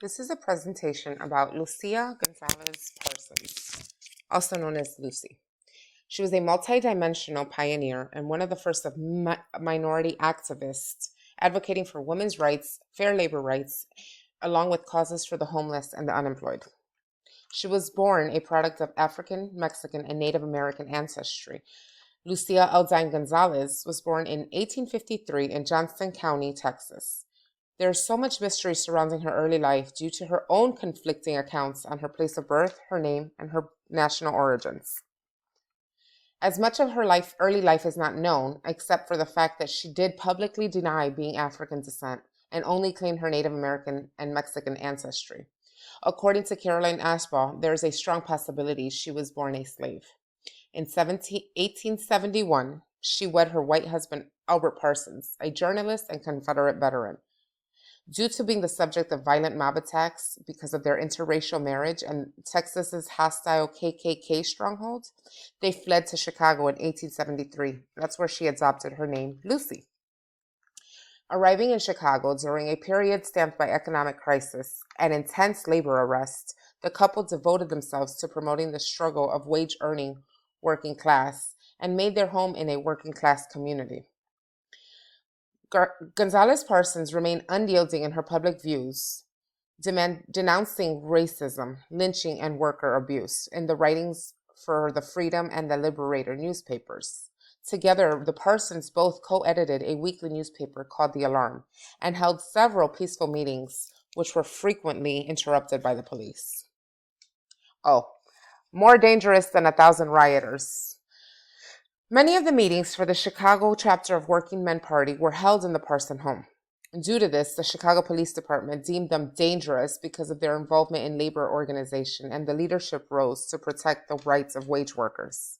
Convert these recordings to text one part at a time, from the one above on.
This is a presentation about Lucia Gonzalez Parsons, also known as Lucy. She was a multidimensional pioneer and one of the first of minority activists advocating for women's rights, fair labor rights, along with causes for the homeless and the unemployed. She was born a product of African, Mexican, and Native American ancestry. Lucia Aldain Gonzalez was born in 1853 in Johnston County, Texas. There is so much mystery surrounding her early life due to her own conflicting accounts on her place of birth, her name, and her national origins. As much of her early life is not known, except for the fact that she did publicly deny being African descent and only claimed her Native American and Mexican ancestry. According to Caroline Ashbaugh, there is a strong possibility she was born a slave. In 1871, she wed her white husband, Albert Parsons, a journalist and Confederate veteran. Due to being the subject of violent mob attacks because of their interracial marriage and Texas's hostile KKK stronghold, they fled to Chicago in 1873. That's where she adopted her name, Lucy. Arriving in Chicago during a period stamped by economic crisis and intense labor unrest, the couple devoted themselves to promoting the struggle of wage-earning working class and made their home in a working class community. Gonzalez Parsons remained unyielding in her public views, denouncing racism, lynching, and worker abuse in the writings for the Freedom and the Liberator newspapers. Together, the Parsons both co-edited a weekly newspaper called The Alarm and held several peaceful meetings, which were frequently interrupted by the police. Oh, more dangerous than 1,000 rioters. Many of the meetings for the Chicago chapter of Working Men Party were held in the Parson home. Due to this, the Chicago Police Department deemed them dangerous because of their involvement in labor organization, and the leadership rose to protect the rights of wage workers.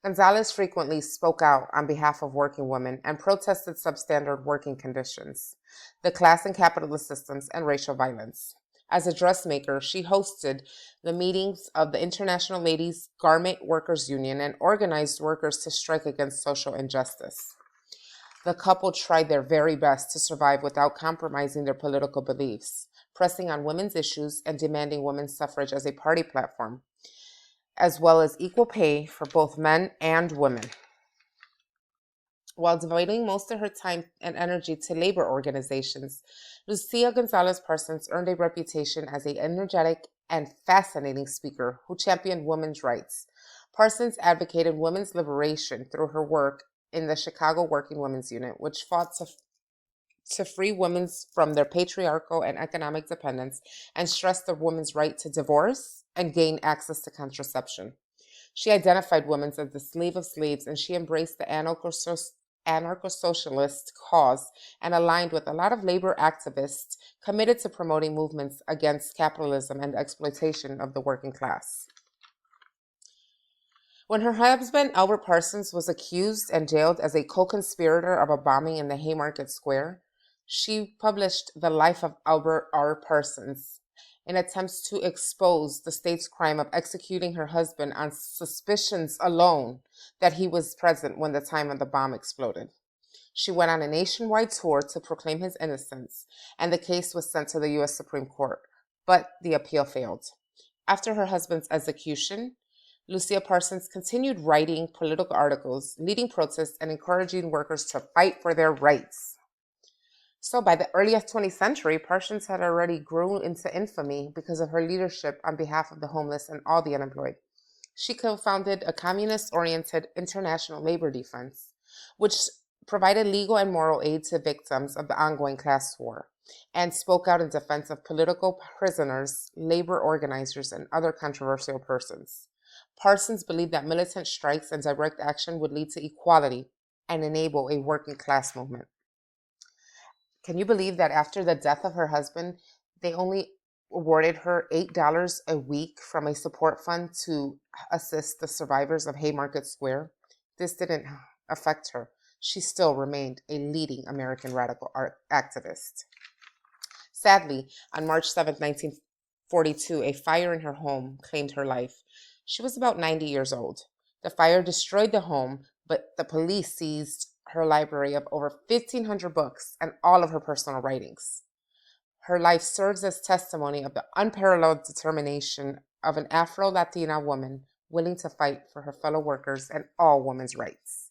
Gonzalez frequently spoke out on behalf of working women and protested substandard working conditions, the class and capitalist systems, and racial violence. As a dressmaker, she hosted the meetings of the International Ladies Garment Workers Union and organized workers to strike against social injustice. The couple tried their very best to survive without compromising their political beliefs, pressing on women's issues and demanding women's suffrage as a party platform, as well as equal pay for both men and women. While devoting most of her time and energy to labor organizations, Lucia Gonzalez Parsons earned a reputation as an energetic and fascinating speaker who championed women's rights. Parsons advocated women's liberation through her work in the Chicago Working Women's Unit, which fought to free women from their patriarchal and economic dependence and stressed the women's right to divorce and gain access to contraception. She identified women as the slave of slaves, and she embraced the anarcho-socialist cause and aligned with a lot of labor activists committed to promoting movements against capitalism and exploitation of the working class. When her husband, Albert Parsons, was accused and jailed as a co-conspirator of a bombing in the Haymarket Square, she published The Life of Albert R. Parsons in attempts to expose the state's crime of executing her husband on suspicions alone that he was present when the time of the bomb exploded. She went on a nationwide tour to proclaim his innocence, and the case was sent to the U.S. Supreme Court, but the appeal failed. After her husband's execution, Lucia Parsons continued writing political articles, leading protests, and encouraging workers to fight for their rights. So by the early 20th century, Parsons had already grown into infamy because of her leadership on behalf of the homeless and all the unemployed. She co-founded a communist-oriented International Labor Defense, which provided legal and moral aid to victims of the ongoing class war, and spoke out in defense of political prisoners, labor organizers, and other controversial persons. Parsons believed that militant strikes and direct action would lead to equality and enable a working class movement. Can you believe that after the death of her husband, they only awarded her $8 a week from a support fund to assist the survivors of Haymarket Square? This didn't affect her. She still remained a leading American radical activist. Sadly, on March 7, 1942, a fire in her home claimed her life. She was about 90 years old. The fire destroyed the home, but the police seized her library of over 1,500 books and all of her personal writings. Her life serves as testimony of the unparalleled determination of an Afro Latina woman willing to fight for her fellow workers and all women's rights.